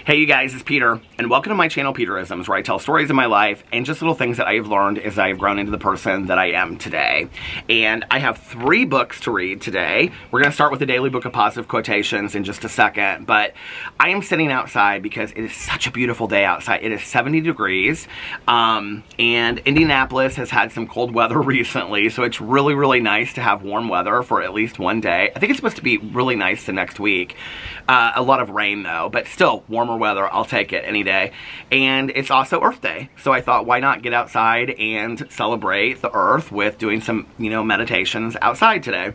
Hey you guys, it's Peter, and welcome to my channel Peterisms, where I tell stories of my life and just little things that I have learned as I have grown into the person that I am today. And I have 3 books to read today. We're going to start with the daily book of positive quotations in just a second, but I am sitting outside because it is such a beautiful day outside. It is 70 degrees, and Indianapolis has had some cold weather recently, so it's really, really nice to have warm weather for at least one day. I think it's supposed to be really nice the next week. A lot of rain though, but still warmer weather. I'll take it any day. And it's also Earth Day, so I thought, why not get outside and celebrate the Earth with doing some, meditations outside today.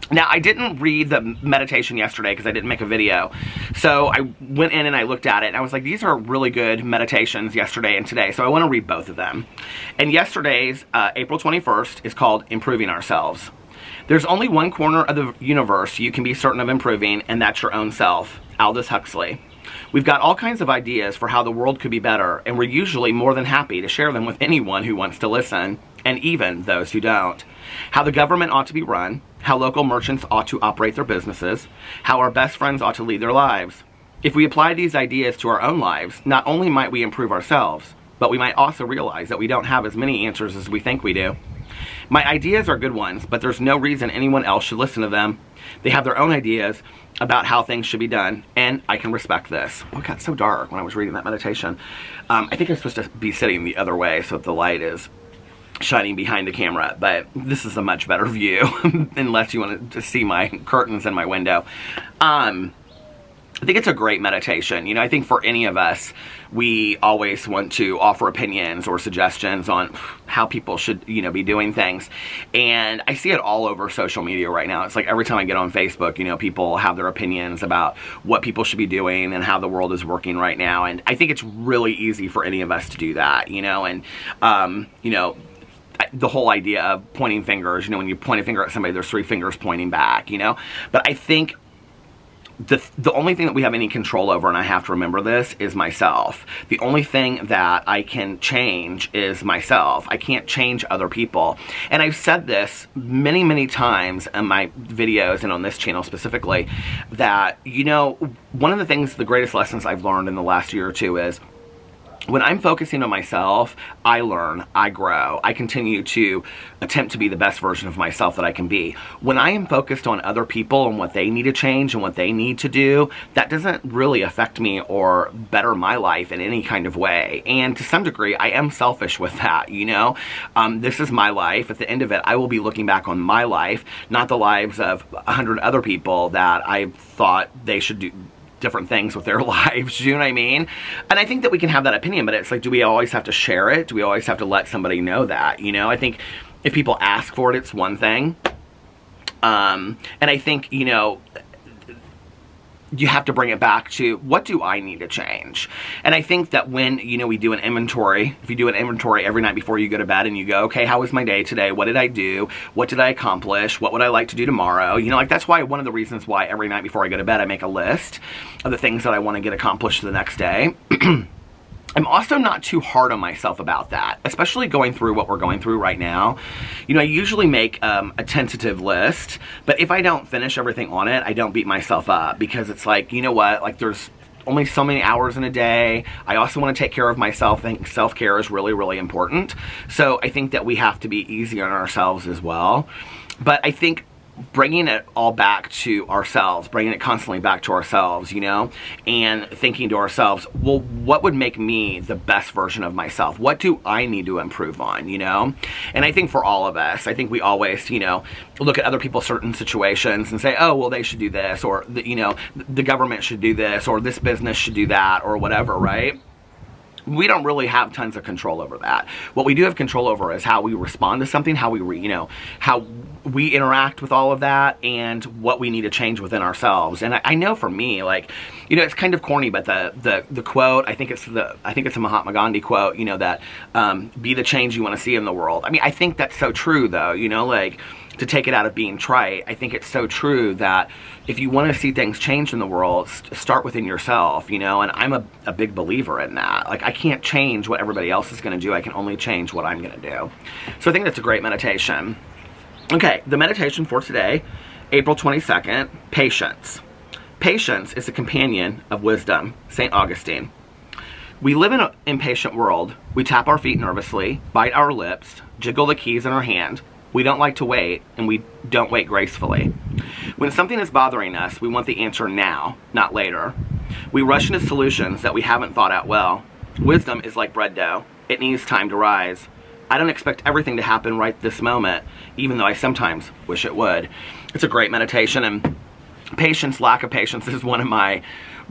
Now, I didn't read the meditation yesterday because I didn't make a video. So I went in and I looked at it and I was like, these are really good meditations yesterday and today. So I want to read both of them. And yesterday's, April 21st, is called Improving Ourselves. There's only one corner of the universe you can be certain of improving, and that's your own self. Aldous Huxley. We've got all kinds of ideas for how the world could be better, and we're usually more than happy to share them with anyone who wants to listen, and even those who don't. How the government ought to be run, how local merchants ought to operate their businesses, how our best friends ought to lead their lives. If we apply these ideas to our own lives, not only might we improve ourselves, but we might also realize that we don't have as many answers as we think we do. My ideas are good ones, but there's no reason anyone else should listen to them. They have their own ideas about how things should be done, and I can respect this. Oh, it got so dark when I was reading that meditation. I think I'm supposed to be sitting the other way so that the light is shining behind the camera, but this is a much better view, unless you want to see my curtains in my window. I think it's a great meditation. I think for any of us, we always want to offer opinions or suggestions on how people should, be doing things. And I see it all over social media right now. It's like every time I get on Facebook, people have their opinions about what people should be doing and how the world is working right now. And I think it's really easy for any of us to do that, and, the whole idea of pointing fingers, when you point a finger at somebody, there's 3 fingers pointing back, But I think the only thing that we have any control over, and I have to remember this, is myself. The only thing that I can change is myself. I can't change other people. And I've said this many, many times in my videos and on this channel specifically, that, one of the things, the greatest lessons I've learned in the last year or two is, when I'm focusing on myself, I learn, I grow, I continue to attempt to be the best version of myself that I can be. When I am focused on other people and what they need to change and what they need to do, that doesn't really affect me or better my life in any kind of way. And to some degree, I am selfish with that, This is my life. At the end of it, I will be looking back on my life, not the lives of 100 other people that I thought they should do different things with their lives, you know what I mean? And I think that we can have that opinion, but it's like, do we always have to share it? Do we always have to let somebody know that, I think if people ask for it, it's one thing. And I think, you have to bring it back to, what do I need to change? And I think that when, we do an inventory, if you do an inventory every night before you go to bed and you go, okay, how was my day today? What did I do? What did I accomplish? What would I like to do tomorrow? That's why one of the reasons why every night before I go to bed, I make a list of the things that I want to get accomplished the next day. I'm also not too hard on myself about that, especially going through what we're going through right now. I usually make a tentative list, but if I don't finish everything on it, I don't beat myself up, because it's like, there's only so many hours in a day. I also want to take care of myself. I think self-care is really, really important. So I think that we have to be easy on ourselves as well. But I think bringing it all back to ourselves, bringing it constantly back to ourselves, and thinking to ourselves, well, what would make me the best version of myself? What do I need to improve on, And I think for all of us, I think we always, look at other people's certain situations and say, oh, well, they should do this, or, the government should do this, or this business should do that, or whatever, right? We don't really have tons of control over that. What we do have control over is how we respond to something, how we, how we interact with all of that, and what we need to change within ourselves. And I know for me, like, it's kind of corny, but the quote, I think it's a Mahatma Gandhi quote, that be the change you want to see in the world. I mean, I think that's so true, though. Like, to take it out of being trite, I think it's so true that if you want to see things change in the world, start within yourself, and I'm a big believer in that. Like, I can't change what everybody else is going to do. I can only change what I'm going to do. So I think that's a great meditation. Okay, the meditation for today, April 22nd, patience. Patience is a companion of wisdom. St. Augustine. We live in an impatient world. We tap our feet nervously, bite our lips, jiggle the keys in our hand. We don't like to wait, and we don't wait gracefully. When something is bothering us, we want the answer now, not later. We rush into solutions that we haven't thought out well. Wisdom is like bread dough. It needs time to rise. I don't expect everything to happen right this moment, even though I sometimes wish it would. It's a great meditation, and patience, lack of patience, is one of my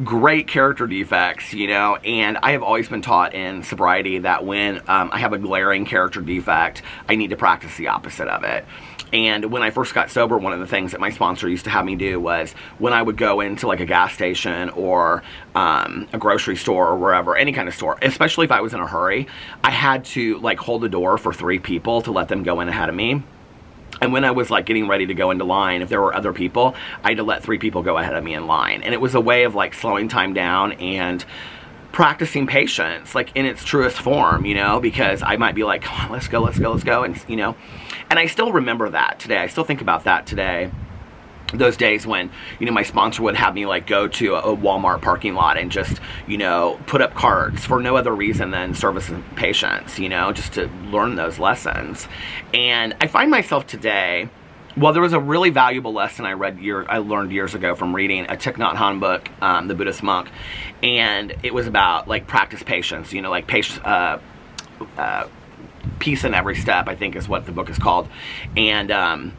great character defects, you know, and I have always been taught in sobriety that when I have a glaring character defect, I need to practice the opposite of it. And when I first got sober, one of the things that my sponsor used to have me do was when I would go into like a gas station or a grocery store or wherever, any kind of store, especially if I was in a hurry, I had to like hold the door for 3 people to let them go in ahead of me. And when I was like getting ready to go into line, if there were other people, I had to let 3 people go ahead of me in line. And it was a way of like slowing time down and practicing patience, like in its truest form, you know, because I might be like, come on, let's go, let's go, let's go. And, you know, and I still remember that today. I still think about that today. Those days when, you know, my sponsor would have me like go to a Walmart parking lot and just, you know, put up carts for no other reason than service and patience, you know, just to learn those lessons. And I find myself today, well, there was a really valuable lesson I learned years ago from reading a Thich Nhat Hanh book, the Buddhist monk, and it was about like practice patience, you know, like patience, peace in every step, I think is what the book is called. And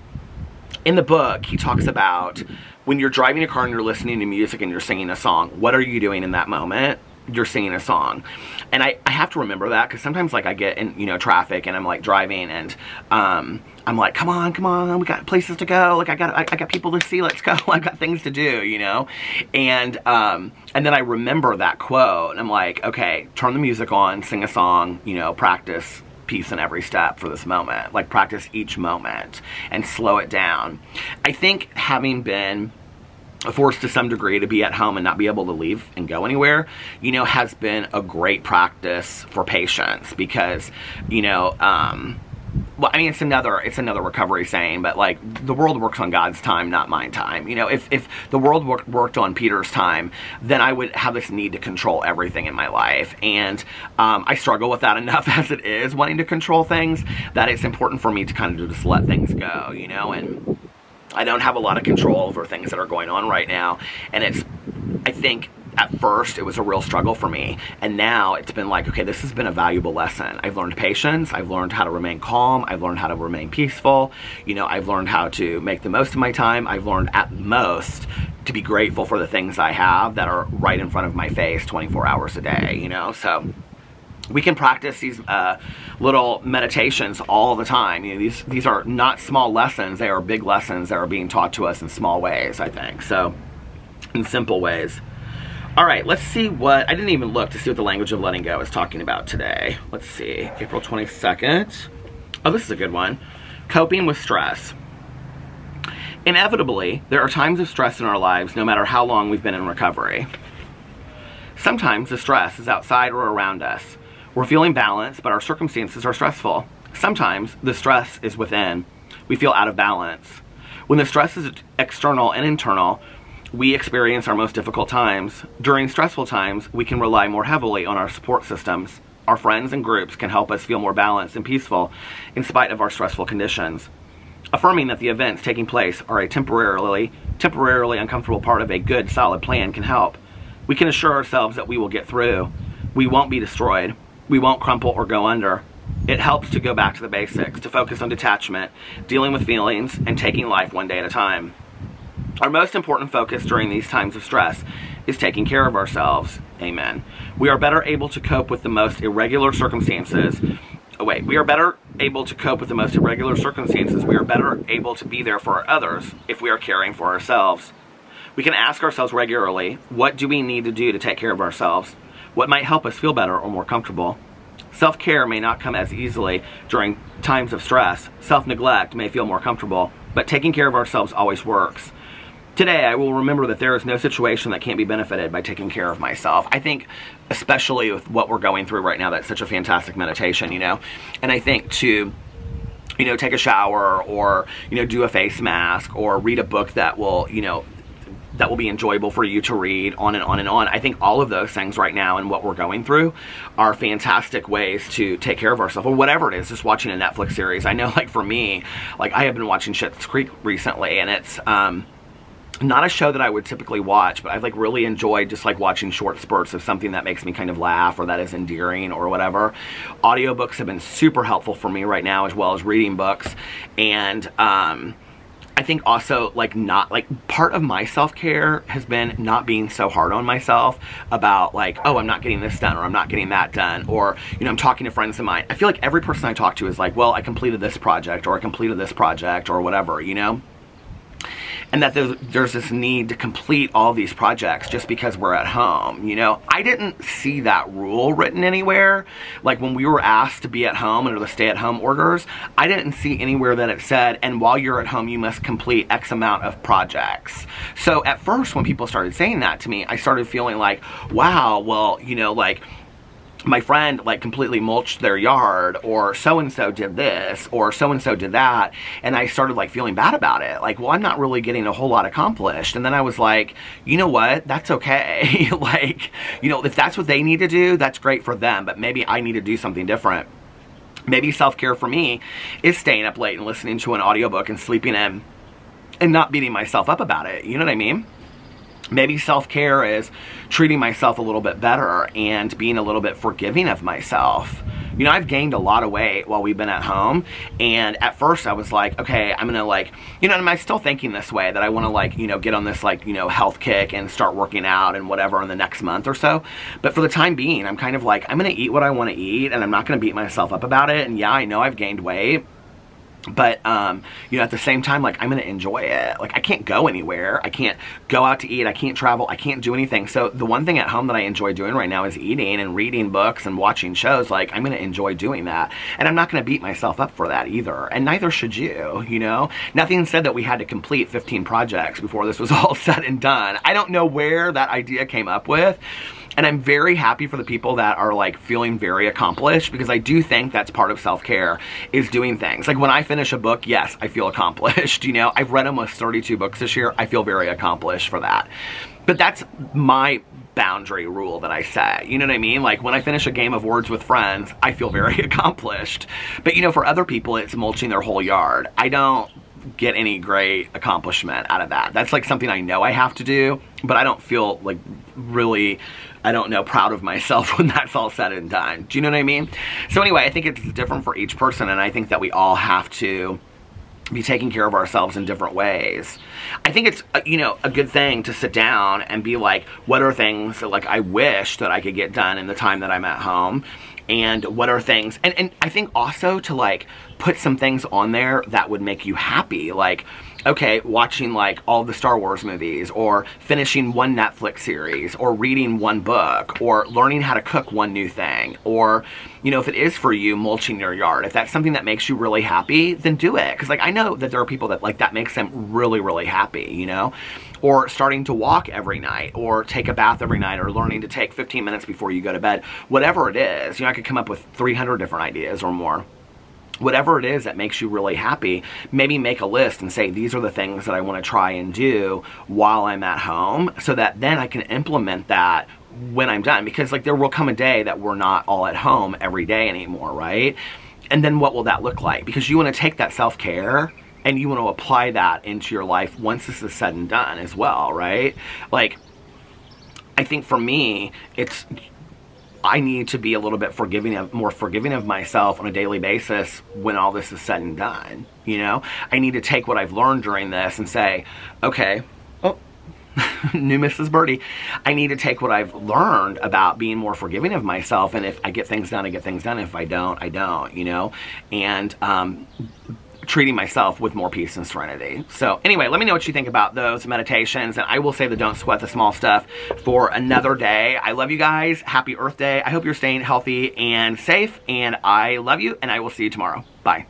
in the book, he talks about when you're driving a car and you're listening to music and you're singing a song, what are you doing in that moment? You're singing a song. And I have to remember that because sometimes like I get in, you know, traffic and I'm like driving and I'm like, come on, we got places to go. Like I got people to see, let's go. I've got things to do, you know? And then I remember that quote and I'm like, okay, turn the music on, sing a song, you know, practice peace in every step for this moment. Like practice each moment and slow it down. I think having been forced to some degree to be at home and not be able to leave and go anywhere, you know, has been a great practice for patience because, you know, well, I mean, it's another recovery saying, but like the world works on God's time, not my time. You know, if the world worked on Peter's time, then I would have this need to control everything in my life. And I struggle with that enough as it is, wanting to control things, that it's important for me to kind of just let things go, you know, and I don't have a lot of control over things that are going on right now. And I think at first it was a real struggle for me, and now it's been like, okay, this has been a valuable lesson. I've learned patience, I've learned how to remain calm, I've learned how to remain peaceful, you know, I've learned how to make the most of my time, I've learned at most to be grateful for the things I have that are right in front of my face 24 hours a day, you know. So we can practice these little meditations all the time. You know, these are not small lessons, they are big lessons that are being taught to us in small ways, I think, so in simple ways. All right, let's see what, I didn't even look to see what the language of letting go is talking about today. Let's see, April 22nd. Oh, this is a good one. Coping with stress. Inevitably, there are times of stress in our lives no matter how long we've been in recovery. Sometimes the stress is outside or around us. We're feeling balanced, but our circumstances are stressful. Sometimes the stress is within. We feel out of balance. When the stress is external and internal, we experience our most difficult times. During stressful times, we can rely more heavily on our support systems. Our friends and groups can help us feel more balanced and peaceful in spite of our stressful conditions. Affirming that the events taking place are a temporarily uncomfortable part of a good, solid plan can help. We can assure ourselves that we will get through. We won't be destroyed. We won't crumple or go under. It helps to go back to the basics, to focus on detachment, dealing with feelings, and taking life one day at a time. Our most important focus during these times of stress is taking care of ourselves. Amen. We are better able to cope with the most irregular circumstances. We are better able to cope with the most irregular circumstances. We are better able to be there for others if we are caring for ourselves. We can ask ourselves regularly, what do we need to do to take care of ourselves? What might help us feel better or more comfortable? Self-care may not come as easily during times of stress. Self-neglect may feel more comfortable, but taking care of ourselves always works. Today, I will remember that there is no situation that can't be benefited by taking care of myself. I think, especially with what we're going through right now, that's such a fantastic meditation, you know? And I think to, you know, take a shower or, you know, do a face mask or read a book that will, you know, that will be enjoyable for you to read, on and on and on. I think all of those things right now and what we're going through are fantastic ways to take care of ourselves, or whatever it is, just watching a Netflix series. I know, like, for me, like, I have been watching Schitt's Creek recently, and it's not a show that I would typically watch, but I've like really enjoyed just like watching short spurts of something that makes me kind of laugh or that is endearing or whatever. Audiobooks have been super helpful for me right now, as well as reading books. And I think also like part of my self-care has been not being so hard on myself about like, oh, I'm not getting this done, or I'm not getting that done, or, you know, I'm talking to friends of mine. I feel like every person I talk to is like, well, I completed this project, or I completed this project, or whatever, you know? And that there's this need to complete all these projects just because we're at home, you know? I didn't see that rule written anywhere. Like when we were asked to be at home under the stay-at-home orders, I didn't see anywhere that it said, and while you're at home, you must complete X amount of projects. So at first, when people started saying that to me, I started feeling like, wow, well, you know, like, my friend like completely mulched their yard, or so-and-so did this, or so-and-so did that, and I started like feeling bad about it. Like, well, I'm not really getting a whole lot accomplished. And then I was like, you know what, that's okay. Like, you know, if that's what they need to do, that's great for them, but maybe I need to do something different. Maybe self-care for me is staying up late and listening to an audiobook and sleeping in and not beating myself up about it. You know what I mean? Maybe self-care is treating myself a little bit better and being a little bit forgiving of myself. You know, I've gained a lot of weight while we've been at home, and at first I was like, okay, I'm gonna like, you know, and I'm still thinking this way, that I wanna like, you know, get on this like, you know, health kick and start working out and whatever in the next month or so. But for the time being, I'm kind of like, I'm gonna eat what I wanna eat, and I'm not gonna beat myself up about it. And yeah, I know I've gained weight, but, you know, at the same time, like, I'm going to enjoy it. Like, I can't go anywhere. I can't go out to eat. I can't travel. I can't do anything. So the one thing at home that I enjoy doing right now is eating and reading books and watching shows. Like, I'm going to enjoy doing that. And I'm not going to beat myself up for that either. And neither should you, you know? Nothing said that we had to complete 15 projects before this was all said and done. I don't know where that idea came up with. And I'm very happy for the people that are like feeling very accomplished, because I do think that's part of self-care, is doing things. Like when I finish a book, yes, I feel accomplished. You know, I've read almost 32 books this year. I feel very accomplished for that. But that's my boundary rule that I set. You know what I mean? Like when I finish a game of Words with Friends, I feel very accomplished. But you know, for other people, it's mulching their whole yard. I don't get any great accomplishment out of that. That's like something I know I have to do, but I don't feel like really, I don't know, proud of myself when that's all said and done. Do you know what I mean? So anyway, I think it's different for each person, and I think that we all have to be taking care of ourselves in different ways. I think it's, you know, a good thing to sit down and be like, what are things that like I wish that I could get done in the time that I'm at home? And what are things, and I think also to like put some things on there that would make you happy. Like, okay, watching like all the Star Wars movies, or finishing one Netflix series, or reading one book, or learning how to cook one new thing, or, you know, if it is for you, mulching your yard. If that's something that makes you really happy, then do it. Because like I know that there are people that like that makes them really, really happy, you know? Or starting to walk every night, or take a bath every night, or learning to take 15 minutes before you go to bed. Whatever it is, you know, I could come up with 300 different ideas or more. Whatever it is that makes you really happy, maybe make a list and say, these are the things that I want to try and do while I'm at home, so that then I can implement that when I'm done. Because like there will come a day that we're not all at home every day anymore, right? And then what will that look like? Because you want to take that self-care and you want to apply that into your life once this is said and done as well, right? Like, I think for me, it's, I need to be a little bit more forgiving of myself on a daily basis when all this is said and done, you know? I need to take what I've learned during this and say, okay, oh, new Mrs. Birdie. I need to take what I've learned about being more forgiving of myself, and if I get things done, I get things done. If I don't, I don't, you know? And, treating myself with more peace and serenity. So anyway, let me know what you think about those meditations, and I will save the don't sweat the small stuff for another day. I love you guys. Happy Earth Day. I hope you're staying healthy and safe, and I love you, and I will see you tomorrow. Bye.